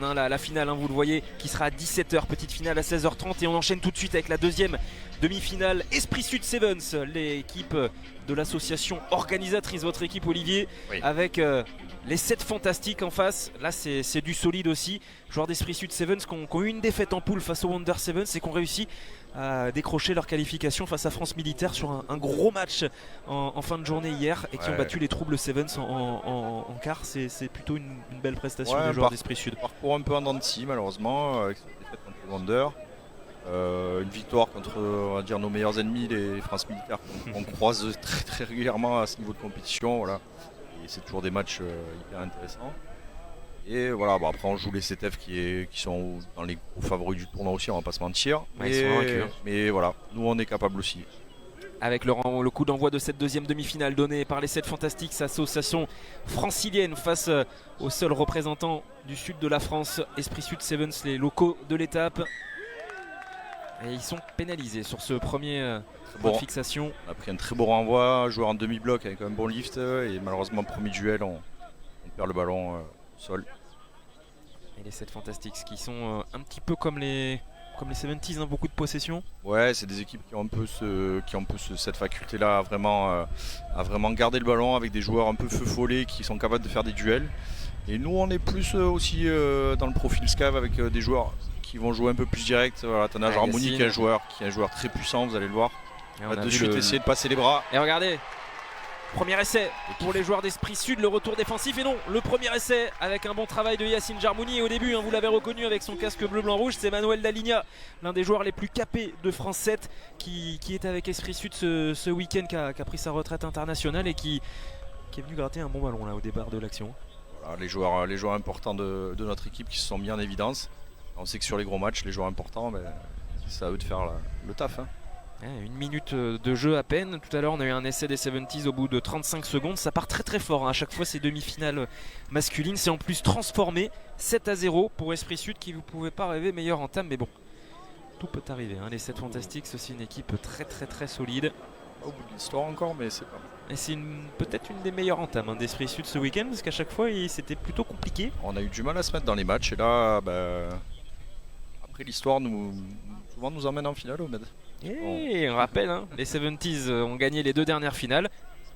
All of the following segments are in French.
La finale, vous le voyez, qui sera à 17h, petite finale à 16h30 et on enchaîne tout de suite avec la deuxième demi-finale. Esprit Sud Sevens, l'équipe de l'association organisatrice, votre équipe Olivier, oui. Avec les 7 fantastiques en face. Là c'est du solide aussi. Joueurs d'Esprit Sud Sevens qui ont eu une défaite en poule face au Wonder Sevens et qui ont réussi à décrocher leur qualification face à France Militaire sur un gros match en fin de journée hier et qui ont battu les Troubles Sevens en quart. C'est plutôt une belle prestation des joueurs d'Esprit Sud. Parcours un peu en dents de scie malheureusement, avec cette défaite contre le Wonder. Une victoire contre on va dire, nos meilleurs ennemis, les France Militaires qu'on croise très régulièrement à ce niveau de compétition. Voilà. Et c'est toujours des matchs hyper intéressants. Et voilà, bon, après on joue les CTF qui sont dans les gros favoris du tournoi aussi, on va pas se mentir. Mais voilà, nous on est capable aussi. Avec le coup d'envoi de cette deuxième demi-finale donnée par les 7 Fantastiques, association francilienne face aux seuls représentants du sud de la France, Esprit Sud Sevens, les locaux de l'étape. Et ils sont pénalisés sur ce premier point de fixation. On a pris un très beau renvoi, joueur en demi-bloc avec un bon lift et malheureusement premier duel on perd le ballon au sol. Et les 7 Fantastiques qui sont un petit peu comme les 70s, beaucoup de possession. Ouais, c'est des équipes qui ont un peu cette faculté-là à vraiment garder le ballon avec des joueurs un peu feu follet qui sont capables de faire des duels. Et nous, on est plus aussi dans le profil SCAV avec des joueurs qui vont jouer un peu plus direct. Voilà, Tana Jarmouni qui est un joueur très puissant, vous allez le voir. Il va de suite essayer de passer les bras. Et regardez, premier essai pour les joueurs d'Esprit Sud, le retour défensif et non, le premier essai avec un bon travail de Yacine Jarmouni. Et au début, vous l'avez reconnu avec son casque bleu-blanc-rouge, c'est Manuel Daligna, l'un des joueurs les plus capés de France 7 qui est avec Esprit Sud ce week-end, qui a pris sa retraite internationale et qui est venu gratter un bon ballon là au départ de l'action. Voilà, les joueurs importants de notre équipe qui se sont mis en évidence. On sait que sur les gros matchs, les joueurs importants, c'est à eux de faire le taf. Hein. Une minute de jeu à peine. Tout à l'heure, on a eu un essai des 70s au bout de 35 secondes. Ça part très fort. À chaque fois, ces demi-finales masculines. C'est en plus transformé. 7-0 pour Esprit Sud qui vous pouvez pas rêver meilleure entame. Mais bon, tout peut arriver. Les 7 Fantastiques, c'est aussi une équipe très solide. Au bout de l'histoire encore, mais c'est pas mal. Et c'est peut-être une des meilleures entames d'Esprit Sud ce week-end parce qu'à chaque fois, c'était plutôt compliqué. On a eu du mal à se mettre dans les matchs. Et là, après l'histoire souvent nous emmène en finale au MED. Et on rappelle, les 70s ont gagné les 2 dernières finales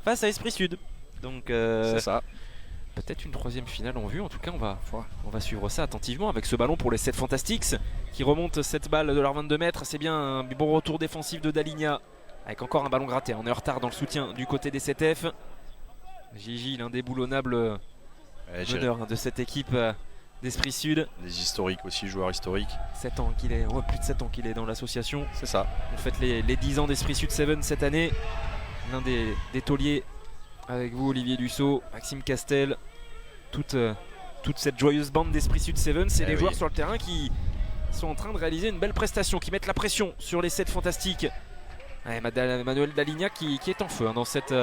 face à Esprit Sud. Donc c'est ça. Peut-être une 3e finale en vue. En tout cas, on va suivre ça attentivement avec ce ballon pour les 7 Fantastiques qui remontent cette balle de leur 22 mètres. C'est bien un bon retour défensif de Daligna avec encore un ballon gratté. On est en retard dans le soutien du côté des 7F. Gigi, l'indéboulonnable meneur de cette équipe d'Esprit Sud. Des historiques aussi, joueurs historiques. 7 ans qu'il est, plus de 7 ans qu'il est dans l'association. C'est ça. On fête les 10 ans d'Esprit Sud 7 cette année. L'un des tauliers avec vous, Olivier Dussault, Maxime Castel, toute cette joyeuse bande d'Esprit Sud 7. C'est les joueurs sur le terrain qui sont en train de réaliser une belle prestation, qui mettent la pression sur les 7 Fantastiques. Manuel Daligna qui est en feu dans cette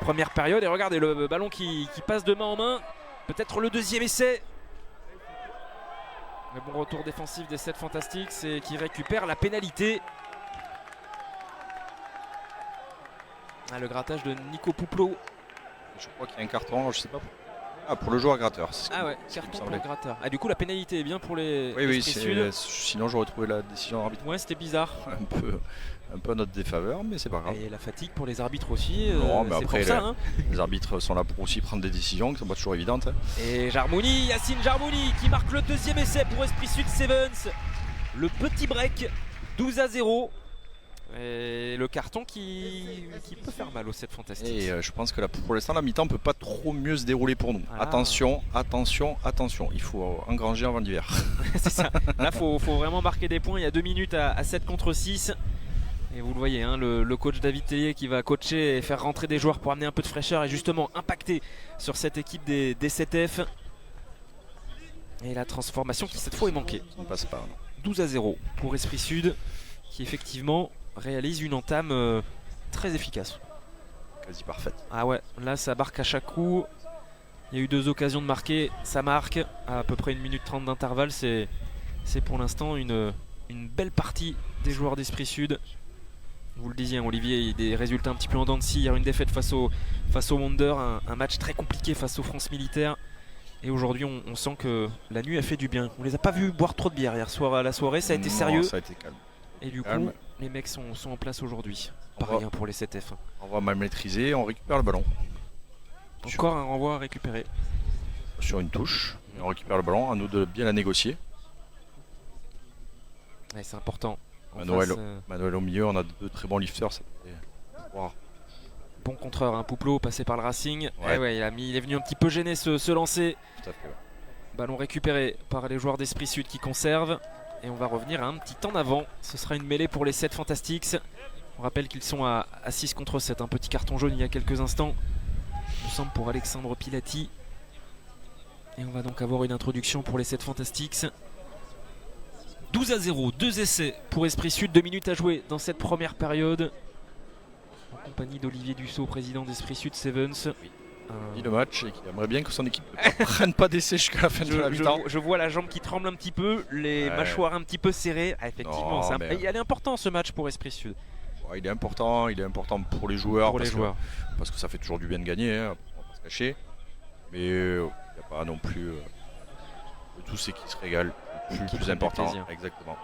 première période. Et regardez le ballon qui passe de main en main. Peut-être le 2e essai. Le bon retour défensif des 7 Fantastiques, c'est qui récupère la pénalité. Le grattage de Nico Pouplot. Je crois qu'il y a un carton, je sais pas. Pour le joueur gratteur. Carton pour le gratteur. Du coup la pénalité est bien pour les Sud. Sinon j'aurais trouvé la décision arbitre. Ouais, c'était bizarre. Un peu à notre défaveur, mais c'est pas grave. Et la fatigue pour les arbitres aussi. Non, mais après, les arbitres sont là pour aussi prendre des décisions qui sont pas toujours évidentes. Et Yacine Jarmouni qui marque le 2e essai pour Esprit Sud Sevens. Le petit break, 12-0. Et le carton qui peut faire mal aux 7 Fantastiques. Et je pense que là, pour l'instant, la mi-temps peut pas trop mieux se dérouler pour nous. Attention. Il faut engranger avant l'hiver. C'est ça. Là, faut vraiment marquer des points. Il y a 2 minutes à 7 contre 6. Et vous le voyez, le coach David Tellier qui va coacher et faire rentrer des joueurs pour amener un peu de fraîcheur et justement impacter sur cette équipe des 7F. Et la transformation qui cette fois est manquée. On passe pas. 12-0 pour Esprit Sud qui effectivement réalise une entame très efficace. Quasi parfaite. Ah ouais, là ça marque à chaque coup. Il y a eu 2 occasions de marquer, ça marque à peu près 1 minute 30 d'intervalle. C'est pour l'instant une belle partie des joueurs d'Esprit Sud. Vous le disiez, Olivier, des résultats un petit peu en dents de scie. Hier, une défaite face au Wonder, un match très compliqué face aux France Militaire. Et aujourd'hui, on sent que la nuit a fait du bien. On les a pas vus boire trop de bière hier soir à la soirée, ça a été sérieux. Ça a été calme. Et du coup, les mecs sont en place aujourd'hui. Pas rien pour les 7F. On va mal maîtriser, on récupère le ballon. Encore un renvoi à récupérer. Sur une touche, on récupère le ballon, à nous de bien la négocier. Ouais, c'est important. Manuel au milieu, on a 2 très bons lifters. Wow. Bon contreur, Pouplo passé par le Racing. Ouais. Ouais, il est venu un petit peu gêner ce lancer. Tout à fait, ouais. Ballon récupéré par les joueurs d'Esprit Sud qui conservent. Et on va revenir à un petit temps d'avant. Ce sera une mêlée pour les 7 Fantastics. On rappelle qu'ils sont à 6 contre 7. Un petit carton jaune il y a quelques instants. Il me semble pour Alexandre Pilati. Et on va donc avoir une introduction pour les 7 Fantastics. 12-0, 2 essais pour Esprit Sud, 2 minutes à jouer dans cette première période. En compagnie d'Olivier Dussault, président d'Esprit Sud Sevens. Il dit le match et qu'il aimerait bien que son équipe ne prenne pas d'essai jusqu'à la fin de la mi-temps. Je vois la jambe qui tremble un petit peu, les mâchoires un petit peu serrées. Ah, effectivement, il est important ce match pour Esprit Sud. Ouais, il est important pour les joueurs. Parce que ça fait toujours du bien de gagner, hein, on va pas se cacher. Mais il n'y a pas non plus. Le tout, c'est qu'ils se régalent. Le plus important. Exactement.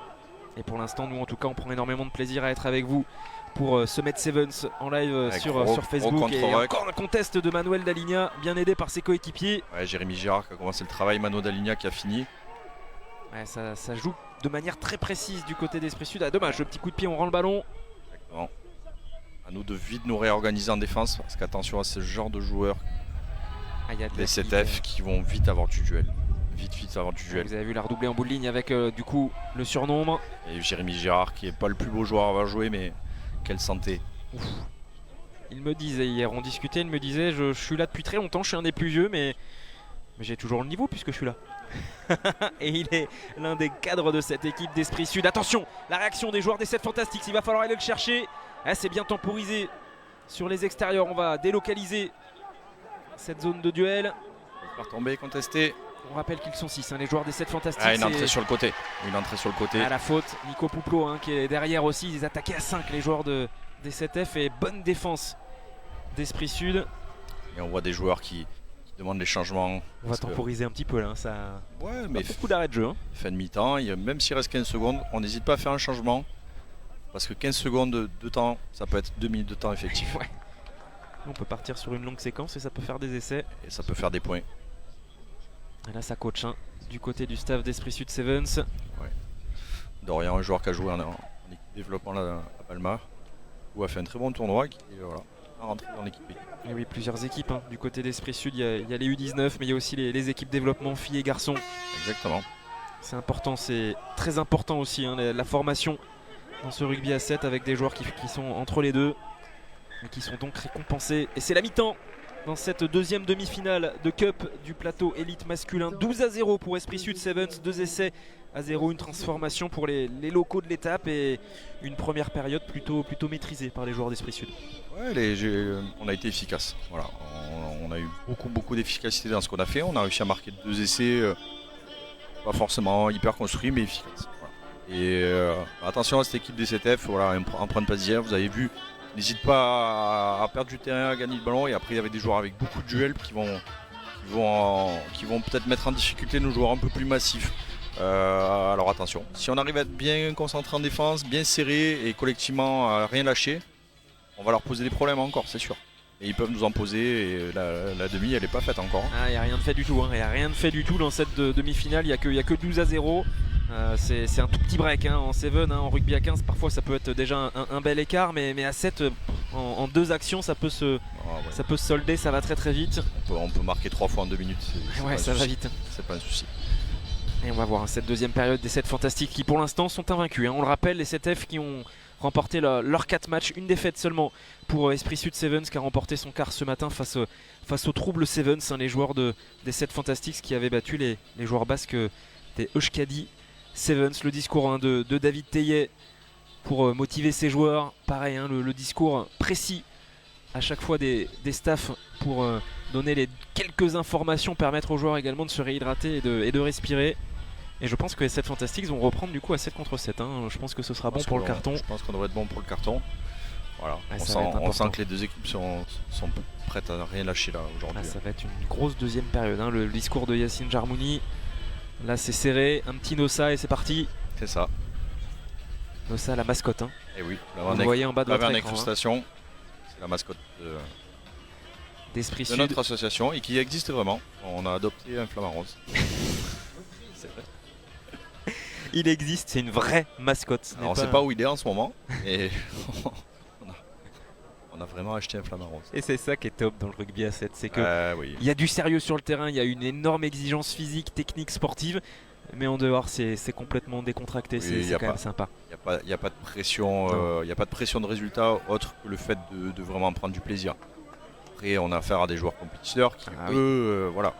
Et pour l'instant, nous en tout cas, on prend énormément de plaisir à être avec vous pour se mettre Sevens en live sur Facebook. Et encore un contest de Manuel Daligna, bien aidé par ses coéquipiers. Ouais, Jérémy Girard qui a commencé le travail, Manuel Daligna qui a fini. Ouais, ça joue de manière très précise du côté d'Esprit Sud. Ah, dommage, le petit coup de pied, on rend le ballon. Exactement. À nous de vite nous réorganiser en défense, parce qu'attention à ce genre de joueurs, les 7F qui vont vite avoir du duel. Vite avant du duel. Vous avez vu la redoublée en bout de ligne avec du coup le surnombre. Et Jérémy Girard qui est pas le plus beau joueur à avoir joué, mais quelle santé. Ouf. Il me disait hier, on discutait, il me disait je suis là depuis très longtemps, je suis un des plus vieux, mais j'ai toujours le niveau puisque je suis là. Et il est l'un des cadres de cette équipe d'Esprit Sud. Attention, la réaction des joueurs des 7 Fantastics, il va falloir aller le chercher. C'est bien temporisé sur les extérieurs, on va délocaliser cette zone de duel. Il va faire tomber, contester. On rappelle qu'ils sont 6, les joueurs des 7 Fantastics. Une entrée sur le côté. À la faute, Nico Pouplo qui est derrière aussi. Ils attaquaient à 5 les joueurs des 7F et bonne défense d'Esprit Sud. Et on voit des joueurs qui demandent les changements. On va temporiser un petit peu là. Ça... Ouais, mais beaucoup d'arrêts de jeu. Fin de mi-temps, même s'il reste 15 secondes, on n'hésite pas à faire un changement. Parce que 15 secondes de temps, ça peut être 2 minutes de temps effectif. Ouais. On peut partir sur une longue séquence et ça peut faire des essais. Et ça peut faire des points. Et là ça coach du côté du staff d'Esprit Sud Sevens. Ouais. Dorian, un joueur qui a joué en équipe développement à Palma, où a fait un très bon tournoi qui a rentré dans l'équipe. Et oui, plusieurs équipes du côté d'Esprit Sud, il y a les U19 mais il y a aussi les équipes développement filles et garçons. Exactement. C'est important, c'est très important aussi la formation dans ce rugby à 7 avec des joueurs qui sont entre les deux mais qui sont donc récompensés. Et c'est la mi-temps dans cette deuxième demi-finale de Cup du plateau élite masculin. 12-0 pour Esprit Sud Sevens, 2 essais à 0, une transformation pour les locaux de l'étape et une première période plutôt maîtrisée par les joueurs d'Esprit Sud. Ouais, on a été efficace. Voilà. On a eu beaucoup d'efficacité dans ce qu'on a fait. On a réussi à marquer 2 essais, pas forcément hyper construits mais efficaces. Voilà. Et attention à cette équipe des 7F, en prendre pas d'hier, vous avez vu. N'hésite pas à perdre du terrain, à gagner le ballon. Et après, il y avait des joueurs avec beaucoup de duels qui vont peut-être mettre en difficulté nos joueurs un peu plus massifs. Alors attention, si on arrive à être bien concentré en défense, bien serré et collectivement à rien lâcher, on va leur poser des problèmes encore, c'est sûr. Et ils peuvent nous en poser. Et la demi, elle n'est pas faite encore. Il n'y a rien de fait du tout. Il n'y a rien de fait du tout dans cette demi-finale. Il n'y a que 12-0. C'est un tout petit break en 7, en rugby à 15 parfois ça peut être déjà un bel écart mais à 7 en 2 actions ça peut se solder, ça va très vite. On peut marquer 3 fois en 2 minutes, ça va vite. C'est pas un souci. Et on va voir cette deuxième période des 7 Fantastiques qui pour l'instant sont invaincus. On le rappelle, les 7F qui ont remporté leurs 4 matchs, une défaite seulement pour Esprit Sud Sevens qui a remporté son quart ce matin face au trouble Sevens, les joueurs des 7 Fantastiques qui avaient battu les joueurs basques des Euskadi Sevens. Le discours de David Teillet pour motiver ses joueurs, pareil le discours précis à chaque fois des staffs pour donner les quelques informations, permettre aux joueurs également de se réhydrater et de respirer. Et je pense que les 7 Fantastics vont reprendre du coup à 7 contre 7. Je pense que ce sera bon pour le carton. Je pense qu'on devrait être bon pour le carton. Voilà. Ah, On ça va être sent important. que les deux équipes sont prêtes à rien lâcher là aujourd'hui. Là, ça va être une grosse deuxième période, hein. Le discours de Yacine Jarmouni. Là, c'est serré. Un petit Nossa et c'est parti. C'est ça. Nossa, la mascotte. Hein. Et oui, Vous le voyez en bas de votre en écran. Hein. incrustation. C'est la mascotte D'Esprit de Sud. notre association et qui existe vraiment. On a adopté un flamant rose. C'est vrai. Il existe, c'est une vraie mascotte. Ce n'est Alors, on ne sait pas où il est en ce moment, mais on a vraiment acheté un flamant rose. Et c'est ça qui est top dans le rugby à 7, c'est que Oui. il y a du sérieux sur le terrain, il y a une énorme exigence physique, technique, sportive, mais en dehors c'est complètement décontracté, Oui, c'est quand même sympa. Il n'y a pas de pression, il y a pas de pression de résultat autre que le fait de vraiment prendre du plaisir. Après, on a affaire à des joueurs compétiteurs qui, voilà.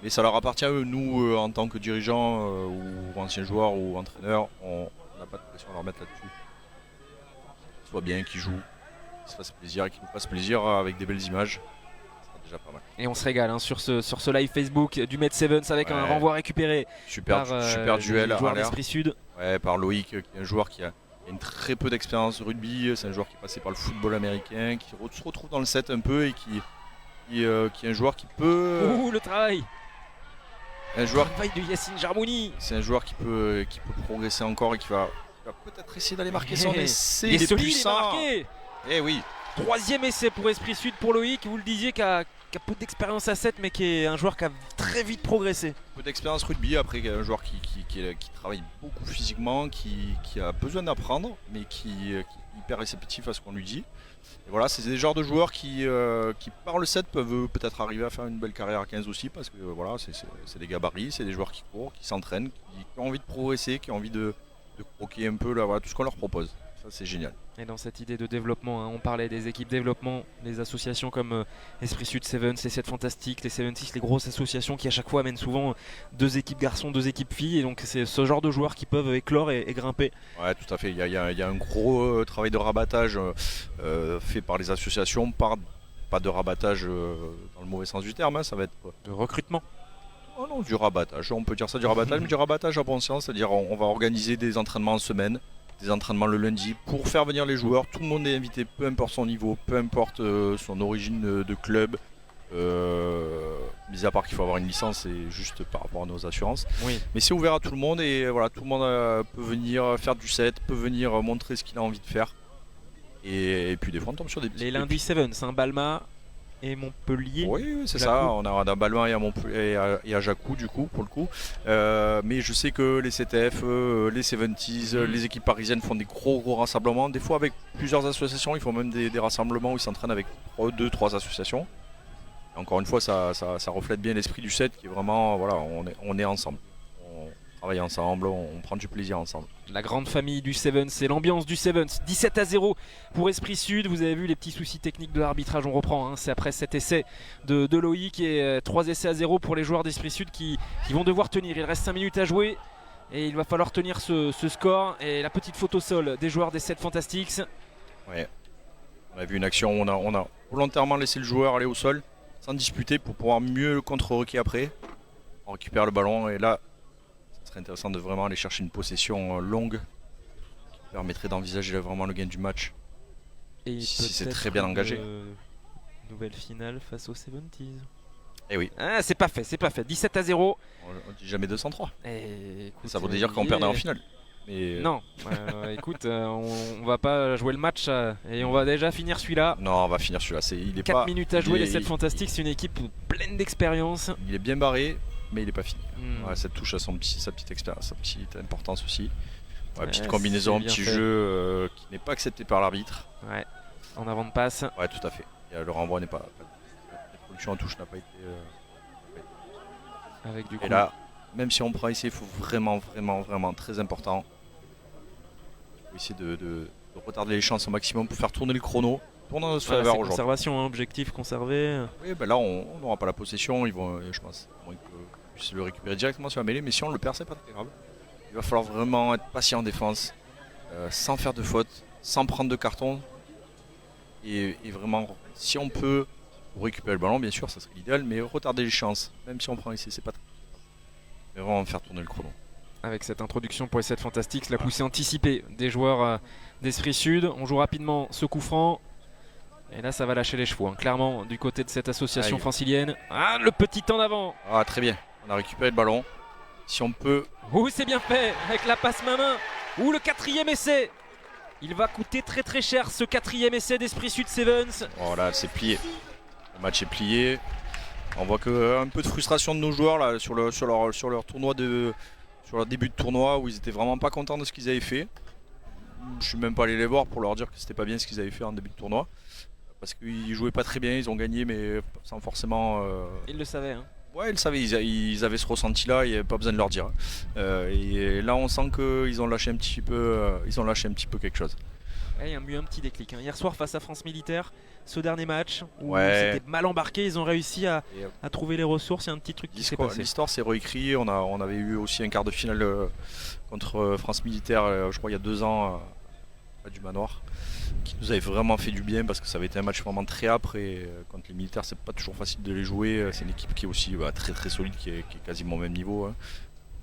Mais ça leur appartient à eux. Nous, en tant que dirigeants ou anciens joueurs ou entraîneurs, on n'a pas de pression à leur mettre là-dessus. Qu'ils soient bien, qu'ils jouent, qu'ils se fassent plaisir et qu'ils nous fassent plaisir avec des belles images. Ça sera déjà pas mal. Et on se régale hein, sur ce live Facebook du Med Sevens avec un renvoi récupéré super duel les joueurs à l'air. d'Esprit Sud. Ouais, par Loïc, qui est un joueur qui a une très peu d'expérience de rugby. C'est un joueur qui est passé par le football américain, qui se retrouve dans le set un peu et qui est un joueur qui peut. Ouh, le travail! Un joueur, le travail de Yacine Jarmouni. c'est un joueur qui peut progresser encore et qui va peut-être essayer d'aller marquer son essai. Il est solide, puissant. il va marquer. Eh oui. Troisième essai pour Esprit Sud pour Loïc, vous le disiez, qui a peu d'expérience à 7 mais qui est un joueur qui a très vite progressé. Peu d'expérience rugby, après un joueur qui travaille beaucoup physiquement, qui a besoin d'apprendre, mais qui est hyper réceptif à ce qu'on lui dit. Et voilà, c'est des genres de joueurs qui par le 7 peuvent peut-être arriver à faire une belle carrière à 15 aussi, parce que voilà, c'est des gabarits, c'est des joueurs qui courent, qui s'entraînent, qui ont envie de progresser, qui ont envie de croquer un peu là, voilà, tout ce qu'on leur propose. Ça c'est génial. Et dans cette idée de développement, hein, on parlait des équipes développement, les associations comme Esprit Sud Sevens, les 7 Fantastiques, les 76, les grosses associations qui à chaque fois amènent souvent 2 équipes garçons, 2 équipes filles. Et donc c'est ce genre de joueurs qui peuvent éclore et grimper. Ouais, tout à fait. Il y a un gros travail de rabattage fait par les associations, pas de rabattage dans le mauvais sens du terme, hein, ça va être De recrutement. oh non, du rabattage, on peut dire ça du rabattage, mais du rabattage à bon sens, c'est-à-dire on va organiser des entraînements en semaine, des entraînements le lundi pour faire venir les joueurs. Tout le monde est invité, peu importe son niveau, peu importe son origine de club. Mis à part qu'il faut avoir une licence, c'est juste par rapport à nos assurances. Oui. Mais c'est ouvert à tout le monde et voilà, tout le monde peut venir faire du set, peut venir montrer ce qu'il a envie de faire. Et puis des fois on tombe sur des petits. Les lundis Sevens, hein, Balma et Montpellier. Oui, c'est Jacou. ça. On a Balmain et à Montpellier et à Jacou du coup pour le coup. Mais je sais que les CTF, les 70s, les équipes parisiennes font des gros rassemblements. Des fois avec plusieurs associations, ils font même des rassemblements où ils s'entraînent avec 2-3 associations. Et encore une fois, ça reflète bien l'esprit du set qui est vraiment voilà, on est ensemble. On travaille ensemble, on prend du plaisir ensemble. La grande famille du Sevens, c'est l'ambiance du Sevens. 17-0 pour Esprit Sud. Vous avez vu les petits soucis techniques de l'arbitrage, on reprend. Hein. C'est après cet essai de Loïc et 3 essais à 0 pour les joueurs d'Esprit Sud qui vont devoir tenir. Il reste 5 minutes à jouer et il va falloir tenir ce score. Et la petite faute au sol des joueurs des 7 Fantastics. Ouais. On a vu une action où on a volontairement laissé le joueur aller au sol sans disputer pour pouvoir mieux le contre-requer après. On récupère le ballon et là, ça serait intéressant de vraiment aller chercher une possession longue qui permettrait d'envisager vraiment le gain du match. Et si c'est peut-être très bien engagé. Nouvelle finale face aux 70s. Eh oui. Ah, c'est pas fait, 17-0. On dit jamais 203. Et écoute, Ça veut dire qu'on perdait en finale. Mais non, écoute, on va pas jouer le match et on va déjà finir celui-là. Non, on va finir celui-là. 4 minutes à jouer, les 7 Fantastiques, c'est une équipe pleine d'expérience. Il est bien barré, mais il est pas fini. Ouais, ça touche à sa petite expérience, sa petite importance aussi. Ouais, petite Ouais, combinaison, c'est bien petit fait. jeu qui n'est pas accepté par l'arbitre. Ouais, en avant de passe. Ouais, tout à fait. Et le renvoi n'est pas. La production en touche n'a pas été. Avec du coup. Et là, même si on prend ici, il faut vraiment très important. Il faut essayer de retarder les chances au maximum pour faire tourner le chrono. Tourner dans notre Voilà, faveur c'est aujourd'hui. conservation, hein, objectif conservé. Oui, ben là, on n'aura pas la possession. Ils vont, je pense, à moins qu'ils puissent le récupérer directement sur la mêlée. Mais si on le perd, c'est pas très grave. Il va falloir vraiment être patient en défense, sans faire de faute, sans prendre de carton. Et vraiment, si on peut récupérer le ballon, bien sûr, ça serait l'idéal, mais retarder les chances, même si on prend ici, c'est pas très grave. Mais vraiment faire tourner le chrono. avec cette introduction pour les 7 Fantastiques, la poussée anticipée des joueurs d'Esprit Sud. On joue rapidement ce coup franc. Et là, ça va lâcher les chevaux, hein, clairement, du côté de cette association francilienne. Ah, le petit en avant. Ah, très bien. On a récupéré le ballon. Si on peut... Ouh, c'est bien fait, avec la passe main-main. Ouh, le 4e essai. Il va coûter très très cher, ce 4e essai d'Esprit Sud Sevens. Voilà, c'est plié. Le match est plié. On voit un peu de frustration de nos joueurs là, sur leur tournoi sur leur début de tournoi où ils étaient vraiment pas contents de ce qu'ils avaient fait. Je suis même pas allé les voir pour leur dire que c'était pas bien ce qu'ils avaient fait en début de tournoi. Parce qu'ils jouaient pas très bien, ils ont gagné mais sans forcément... Ils le savaient. Hein. Ouais, ils le savaient, ils avaient ce ressenti là, il n'y avait pas besoin de leur dire. Et là on sent qu'ils ont lâché un petit peu, quelque chose. Ouais, il y a eu un petit déclic. Hein. Hier soir face à France Militaire, ce dernier match où c'était mal embarqué, ils ont réussi à trouver les ressources. Il y a un petit truc qui s'est passé. L'histoire s'est réécrite. On avait eu aussi un quart de finale contre France Militaire, je crois il y a 2 ans, du Manoir, qui nous avait vraiment fait du bien parce que ça avait été un match vraiment très âpre et contre les militaires c'est pas toujours facile de les jouer. C'est une équipe qui est aussi très très solide, qui est quasiment au même niveau, hein,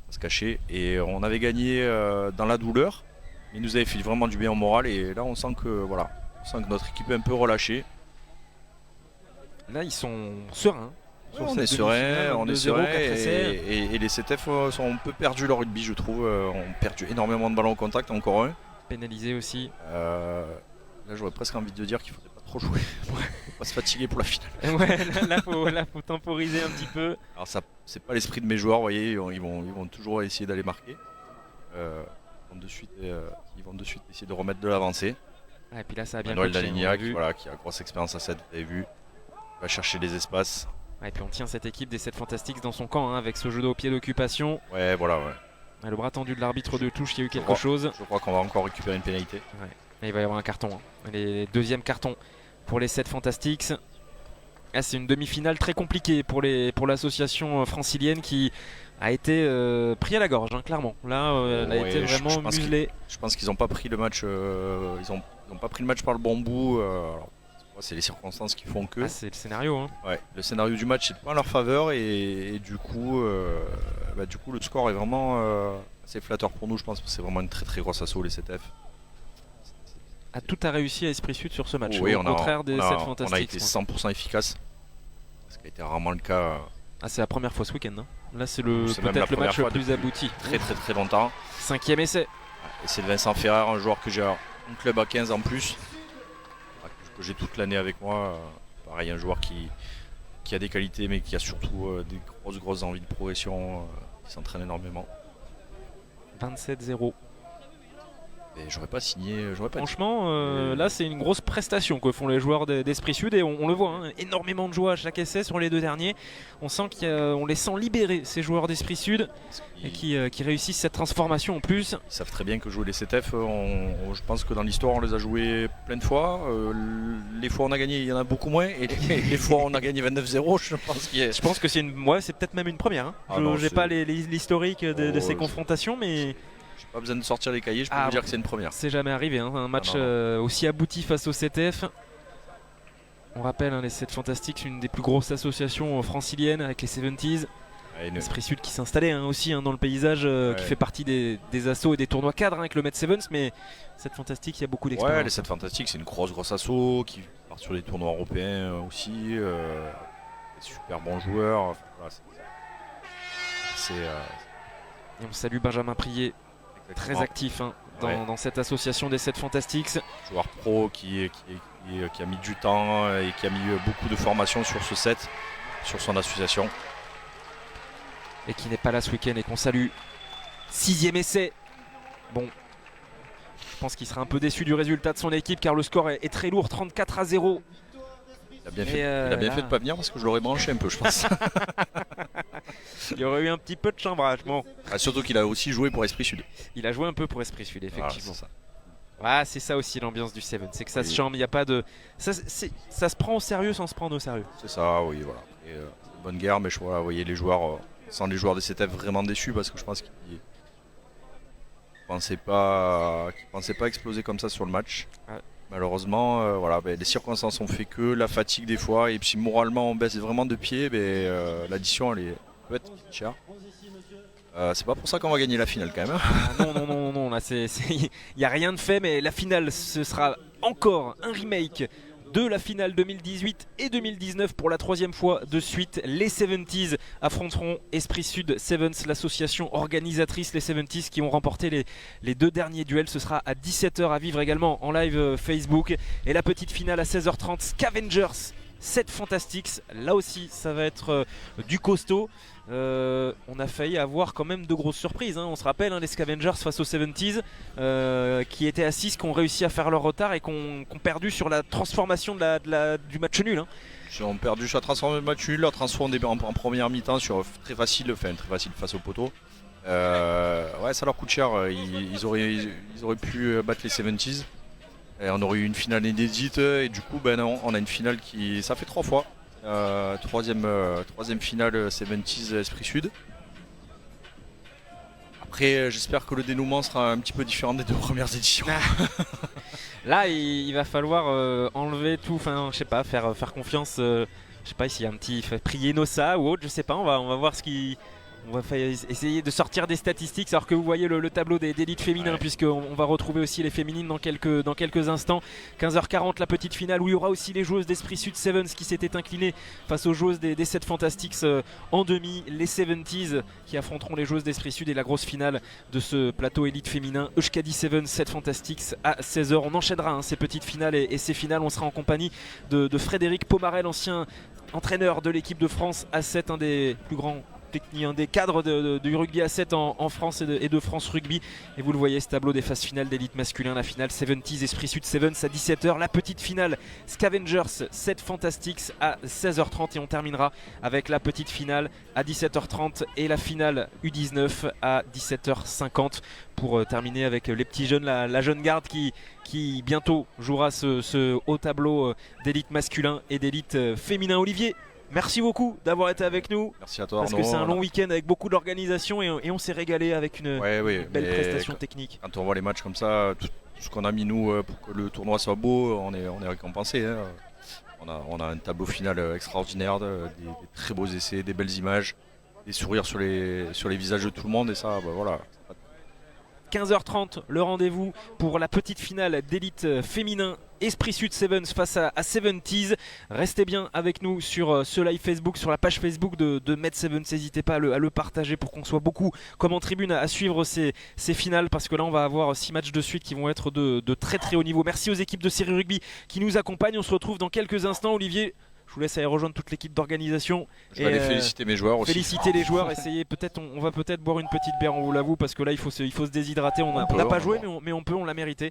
pas se cacher. Et on avait gagné dans la douleur. Il nous avait fait vraiment du bien au moral et là on sent que notre équipe est un peu relâchée. Là ils sont sereins. Ouais, on est serein et les CTF sont un peu perdus leur rugby, je trouve. Ont perdu énormément de ballons au contact, encore un. Pénalisé aussi. Là j'aurais presque envie de dire qu'il faudrait pas trop jouer. Faut pas se fatiguer pour la finale. Ouais, là faut temporiser un petit peu. Alors ça c'est pas l'esprit de mes joueurs, vous voyez, ils vont toujours essayer d'aller marquer. Ils vont de suite essayer de remettre de l'avancée. Et puis là ça a bien Manuel Dalignac, qui a grosse expérience à 7, vous avez vu. Il va chercher les espaces. Et puis on tient cette équipe des 7 Fantastiques dans son camp, hein, avec ce jeu de haut pied d'occupation. Ouais, voilà, Le bras tendu de l'arbitre de touche, il y a eu quelque chose. Je crois qu'on va encore récupérer une pénalité. Ouais. Et il va y avoir un carton. Hein. Les deuxième carton pour les 7 Fantastiques. C'est une demi-finale très compliquée pour l'association francilienne qui a été pris à la gorge, hein, clairement. Là, elle a été vraiment muselée. Je pense qu'ils n'ont pas pris le match. Ils ont pas pris le match par le bon bout. C'est les circonstances qui font que. C'est le scénario. Hein. Ouais, le scénario du match n'est pas en leur faveur et du coup, le score est vraiment assez flatteur pour nous. Je pense que c'est vraiment une très très grosse assaut les CTF. Tout a réussi à Esprit Sud sur ce match, oui, au contraire des 7 Fantastiques. On a été 100% efficace, ce qui a été rarement le cas. C'est la première fois ce week-end. Hein. Là, c'est peut-être le match le plus abouti. Très très très longtemps. 5e essai. Et c'est Vincent Ferrer, un joueur que j'ai en club à 15 en plus, que j'ai toute l'année avec moi. Pareil, un joueur qui a des qualités, mais qui a surtout des grosses envies de progression, qui s'entraîne énormément. 27-0. J'aurais pas signé. Franchement, là c'est une grosse prestation que font les joueurs d'Esprit Sud et on le voit, hein, énormément de joie à chaque essai sur les 2 derniers. On sent qu'on les sent libérés, ces joueurs d'Esprit Sud, et qui réussissent cette transformation en plus. Ils savent très bien que jouer les CTF, je pense que dans l'histoire on les a joués plein de fois. Les fois où on a gagné, il y en a beaucoup moins, et les fois où on a gagné 29-0, je pense que c'est peut-être même une première. Hein. Je n'ai pas l'historique de ces confrontations, mais... Pas besoin de sortir les cahiers, je peux vous dire que c'est une première. C'est jamais arrivé, hein, un match aussi abouti face au CTF. On rappelle, hein, les 7 Fantastiques, une des plus grosses associations franciliennes avec les 70s. Esprit Sud qui s'installait aussi dans le paysage, qui fait partie des assos et des tournois cadres avec le Met Sevens, mais 7 Fantastiques, il y a beaucoup d'expérience. Ouais, les 7 Fantastiques, c'est une grosse asso qui part sur les tournois européens aussi. Des super bons joueurs. Et on salue Benjamin Prier. Très actif dans cette association des 7 Fantastiques. Joueur pro qui a mis du temps et qui a mis beaucoup de formation sur ce set, sur son association. Et qui n'est pas là ce week-end et qu'on salue. 6e essai. Bon, je pense qu'il sera un peu déçu du résultat de son équipe car le score est très lourd, 34-0. Il a bien fait de pas venir parce que je l'aurais branché un peu, je pense. Il y aurait eu un petit peu de chambrage. Bon. Surtout qu'il a aussi joué pour Esprit Sud. Il a joué un peu pour Esprit Sud, effectivement. C'est ça aussi l'ambiance du Seven, c'est que ça se chambre, il n'y a pas de... Ça se prend au sérieux sans se prendre au sérieux. C'est ça, oui, voilà. Bonne guerre, mais vous voyez les joueurs, sans les joueurs des CTF vraiment déçus parce que je pense qu'ils ne pensaient pas exploser comme ça sur le match. Ouais. Malheureusement, les circonstances ont fait que la fatigue des fois, et puis moralement on baisse vraiment de pied, l'addition elle peut être chère. C'est pas pour ça qu'on va gagner la finale quand même. Hein. Ah, non, là il n'y a rien de fait, mais la finale ce sera encore un remake de la finale 2018 et 2019 pour la 3e fois de suite. Les 70s affronteront Esprit Sud Sevens, l'association organisatrice. Les 70s qui ont remporté les 2 derniers duels. Ce sera à 17h à vivre également en live Facebook. Et la petite finale à 16h30, Scavengers 7 Fantastics. Là aussi ça va être du costaud. On a failli avoir quand même de grosses surprises, hein. On se rappelle les Scavengers face aux 70s qui étaient à 6, qui ont réussi à faire leur retard et qui ont perdu sur la transformation du match nul, hein. Ils ont perdu sur la transformation de match nul, la transformation en première mi-temps sur très facile face au poteau. Ouais, ça leur coûte cher, ils auraient pu battre les 70s. Et on aurait eu une finale inédite et du coup non, on a une finale qui... Ça fait 3 fois. Troisième finale 70s Esprit Sud. Après j'espère que le dénouement sera un petit peu différent des 2 premières éditions. Là il va falloir enlever tout, enfin je sais pas, faire confiance, je sais pas s'il y a un petit prier Nossa ou autre, je sais pas, on va voir ce qui... On va essayer de sortir des statistiques alors que vous voyez le tableau des élites féminins, ouais. Puisqu'on va retrouver aussi les féminines dans quelques instants. 15h40 la petite finale où il y aura aussi les joueuses d'Esprit Sud Sevens qui s'étaient inclinées face aux joueuses des 7 Fantastics en demi. Les 70s qui affronteront les joueuses d'Esprit Sud et la grosse finale de ce plateau élite féminin. Euskadi Sevens 7 Fantastics à 16h. On enchaînera ces petites finales et ces finales. On sera en compagnie de Frédéric Pomarel, ancien entraîneur de l'équipe de France A7, un des plus grands technique, des cadres du rugby à 7 en France et de France Rugby. Et vous le voyez, ce tableau des phases finales d'élite masculin, la finale 70s Esprit Sud Sevens à 17h, la petite finale Scavengers 7 Fantastics à 16h30 et on terminera avec la petite finale à 17h30 et la finale U19 à 17h50 pour terminer avec les petits jeunes, la jeune garde qui bientôt jouera ce haut tableau d'élite masculin et d'élite féminin. Olivier, merci beaucoup d'avoir été avec nous. Merci à toi Arnaud. Parce que c'est un long week-end avec beaucoup d'organisation et on s'est régalé avec une belle prestation technique. Quand on voit les matchs comme ça, tout ce qu'on a mis nous pour que le tournoi soit beau, on est récompensé. Hein. On a un tableau final extraordinaire, des très beaux essais, des belles images, des sourires sur les visages de tout le monde et ça, voilà. 15h30, le rendez-vous pour la petite finale d'élite féminin Esprit Sud Sevens face à 70s. Restez bien avec nous sur ce live Facebook, sur la page Facebook de Med Sevens. N'hésitez pas à le partager pour qu'on soit beaucoup comme en tribune à suivre ces finales, parce que là on va avoir 6 matchs de suite qui vont être de très très haut niveau. Merci aux équipes de série rugby qui nous accompagnent. On se retrouve dans quelques instants. Olivier, je vous laisse aller rejoindre toute l'équipe d'organisation. Je vais aller féliciter mes joueurs aussi. Féliciter les joueurs, essayer peut-être, on va peut-être boire une petite bière, on vous l'avoue, parce que là il faut se déshydrater. On n'a pas joué, mais on peut, on l'a mérité.